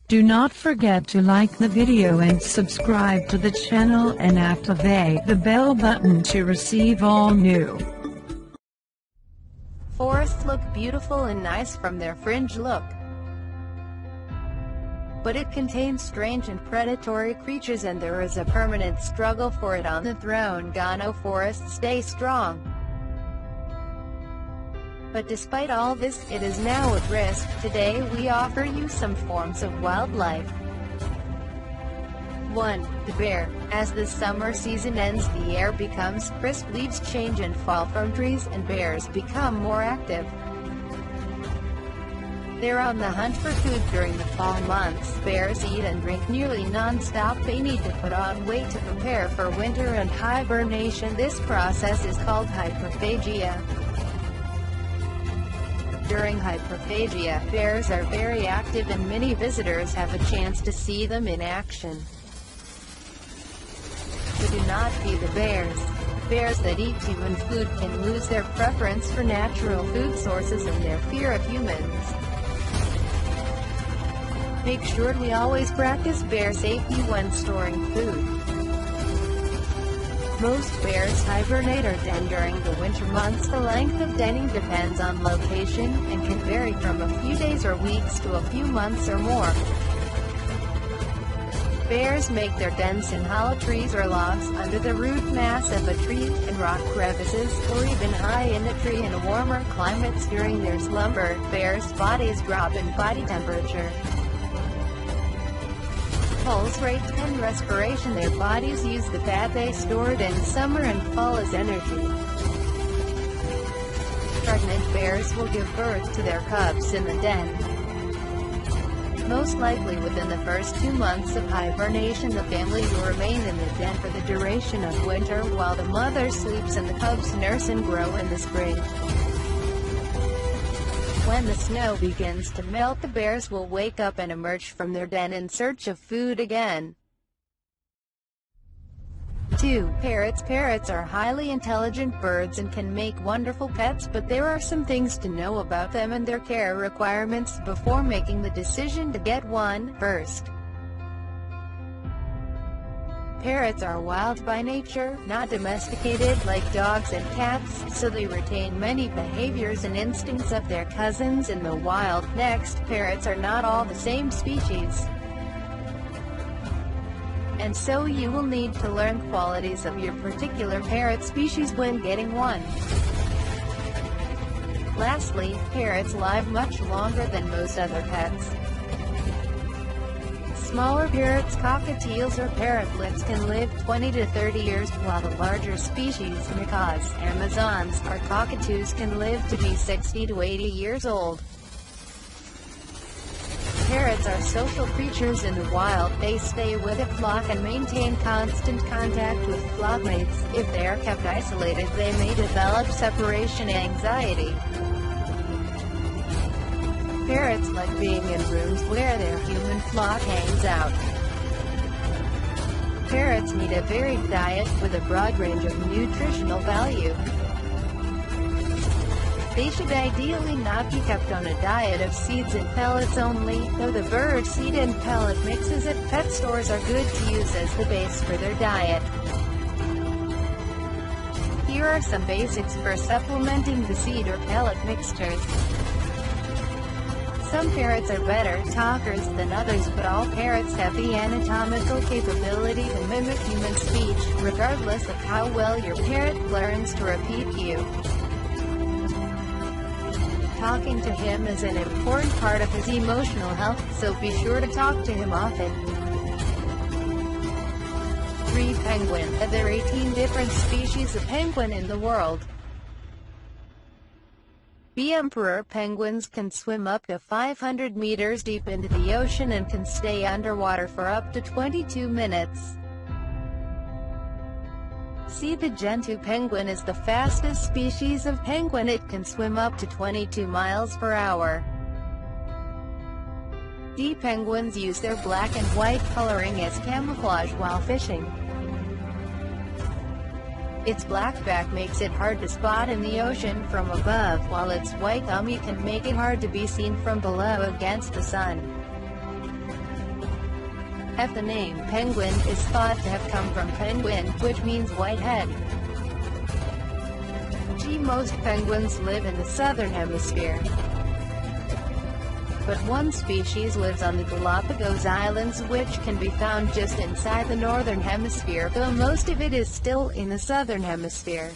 Do not forget to like the video and subscribe to the channel and activate the bell button to receive all new. Forests look beautiful and nice from their fringe look, but it contains strange and predatory creatures, and there is a permanent struggle for it on the throne. Gano forests stay strong, but despite all this, it is now at risk. Today we offer you some forms of wildlife. 1. The bear. As the summer season ends, the air becomes crisp, leaves change and fall from trees, and bears become more active. They're on the hunt for food during the fall months. Bears eat and drink nearly non-stop. They need to put on weight to prepare for winter and hibernation. This process is called hyperphagia. During hyperphagia, bears are very active and many visitors have a chance to see them in action. So do not feed the bears. Bears that eat human food can lose their preference for natural food sources and their fear of humans. Make sure we always practice bear safety when storing food. Most bears hibernate or den during the winter months. The length of denning depends on location, and can vary from a few days or weeks to a few months or more. Bears make their dens in hollow trees or logs, under the root mass of a tree, in rock crevices, or even high in a tree in warmer climates. During their slumber, bears' bodies drop in body temperature, pulse rate, and respiration. Their bodies use the fat they stored in summer and fall as energy. Pregnant bears will give birth to their cubs in the den. Most likely within the first 2 months of hibernation, the family will remain in the den for the duration of winter, while the mother sleeps and the cubs nurse and grow in the spring. When the snow begins to melt, the bears will wake up and emerge from their den in search of food again. 2. Parrots. Parrots are highly intelligent birds and can make wonderful pets, but there are some things to know about them and their care requirements before making the decision to get one. First, parrots are wild by nature, not domesticated like dogs and cats, so they retain many behaviors and instincts of their cousins in the wild. Next, parrots are not all the same species, and so you will need to learn qualities of your particular parrot species when getting one. Lastly, parrots live much longer than most other pets. Smaller parrots, cockatiels, or parrotlets can live 20 to 30 years, while the larger species, macaws, amazons, or cockatoos can live to be 60 to 80 years old. Parrots are social creatures in the wild. They stay with a flock and maintain constant contact with flockmates. If they are kept isolated, they may develop separation anxiety. Parrots like being in rooms where their human flock hangs out. Parrots need a varied diet with a broad range of nutritional value. They should ideally not be kept on a diet of seeds and pellets only, though the bird seed and pellet mixes at pet stores are good to use as the base for their diet. Here are some basics for supplementing the seed or pellet mixtures. Some parrots are better talkers than others, but all parrots have the anatomical capability to mimic human speech, regardless of how well your parrot learns to repeat you. Talking to him is an important part of his emotional health, so be sure to talk to him often. 3. Penguin. There are 18 different species of penguin in the world. The emperor penguins can swim up to 500 meters deep into the ocean and can stay underwater for up to 22 minutes. See, the gentoo penguin is the fastest species of penguin. It can swim up to 22 miles per hour. D. Penguins use their black and white coloring as camouflage while fishing. Its black back makes it hard to spot in the ocean from above, while its white tummy can make it hard to be seen from below against the sun. The name penguin is thought to have come from penguin, which means white head. Most penguins live in the southern hemisphere, but one species lives on the Galapagos Islands, which can be found just inside the northern hemisphere, though most of it is still in the southern hemisphere.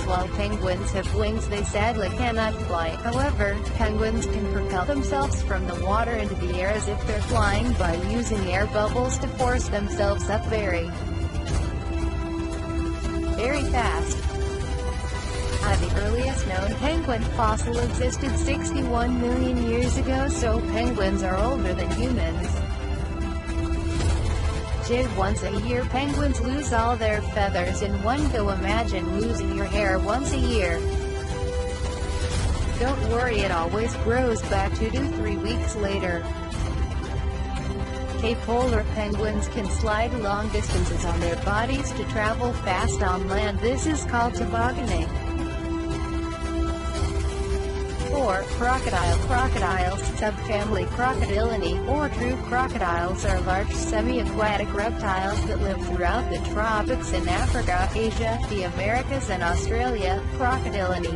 While penguins have wings, they sadly cannot fly. However, penguins can propel themselves from the water into the air as if they're flying by using air bubbles to force themselves up very fast. The earliest known penguin fossil existed 61 million years ago, so penguins are older than humans. Once a year penguins lose all their feathers in one go. Imagine losing your hair once a year. Don't worry, it always grows back 2 to 3 weeks later. Polar penguins can slide long distances on their bodies to travel fast on land. This is called tobogganing. 4. Crocodile. Crocodiles, subfamily Crocodilidae, or true crocodiles, are large semi-aquatic reptiles that live throughout the tropics in Africa, Asia, the Americas and Australia. Crocodilidae,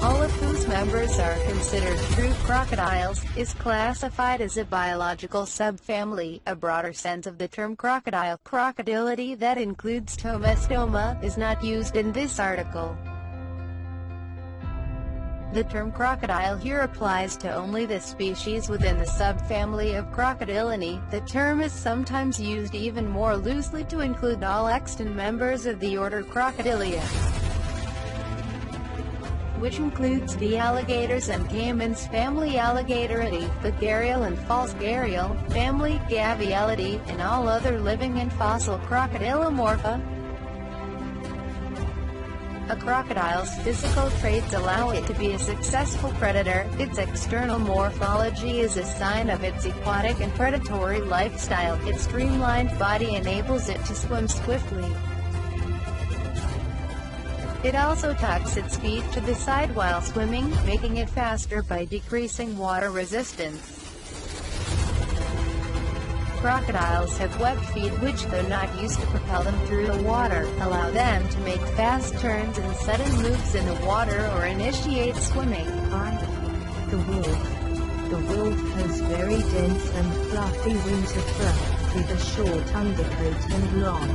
all of whose members are considered true crocodiles, is classified as a biological subfamily. A broader sense of the term crocodile, Crocodilidae, that includes Tomastoma, is not used in this article. The term crocodile here applies to only the species within the subfamily of Crocodilidae. The term is sometimes used even more loosely to include all extant members of the order Crocodilia, which includes the alligators and caimans family Alligatoridae, the gharial and false gharial family Gavialidae, and all other living and fossil crocodilomorpha. A crocodile's physical traits allow it to be a successful predator. Its external morphology is a sign of its aquatic and predatory lifestyle. Its streamlined body enables it to swim swiftly. It also tucks its feet to the side while swimming, making it faster by decreasing water resistance. Crocodiles have webbed feet which, though not used to propel them through the water, allow them to make fast turns and sudden moves in the water or initiate swimming. The wolf. The wolf has very dense and fluffy winter fur, with a short undercoat and long,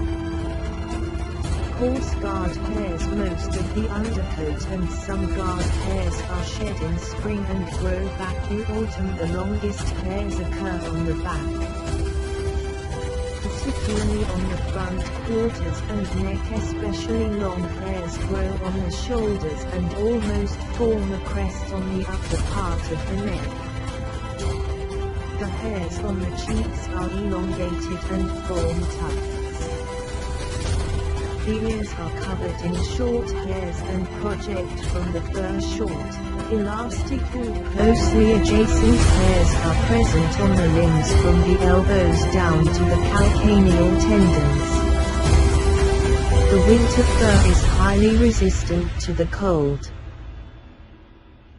coarse guard hairs. Most of the undercoat and some guard hairs are shed in spring and grow back in autumn. The longest hairs occur on the back, particularly on the front quarters and neck. Especially long hairs grow on the shoulders and almost form a crest on the upper part of the neck. The hairs on the cheeks are elongated and form tufts. The ears are covered in short hairs and project from the fur. Short, elastic or closely adjacent hairs are present on the limbs from the elbows down to the calcaneal tendons. The winter fur is highly resistant to the cold.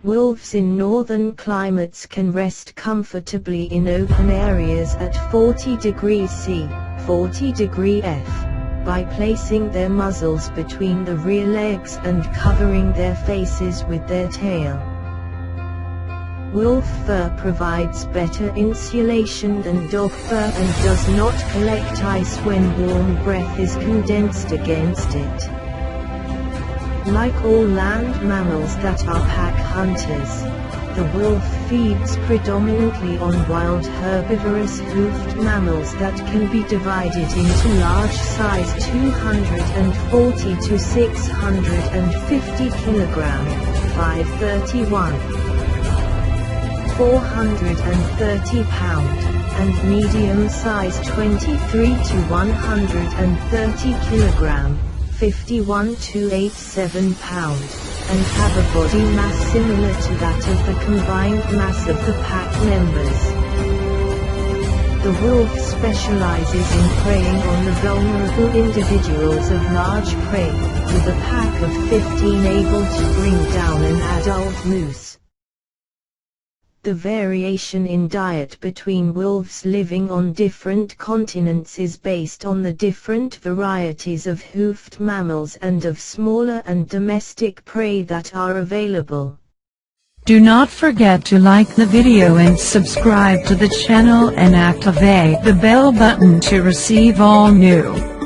Wolves in northern climates can rest comfortably in open areas at 40 degrees C, 40 degrees F. by placing their muzzles between the rear legs and covering their faces with their tail. Wolf fur provides better insulation than dog fur and does not collect ice when warm breath is condensed against it. Like all land mammals that are pack hunters, the wolf feeds predominantly on wild herbivorous hoofed mammals that can be divided into large size 240 to 650 kg, 531, 430 pound, and medium size 23 to 130 kg, 51 to 87 pound, and have a body mass similar to that of the combined mass of the pack members. The wolf specializes in preying on the vulnerable individuals of large prey, with a pack of 15 able to bring down an adult moose. The variation in diet between wolves living on different continents is based on the different varieties of hoofed mammals and of smaller and domestic prey that are available. Do not forget to like the video and subscribe to the channel and activate the bell button to receive all new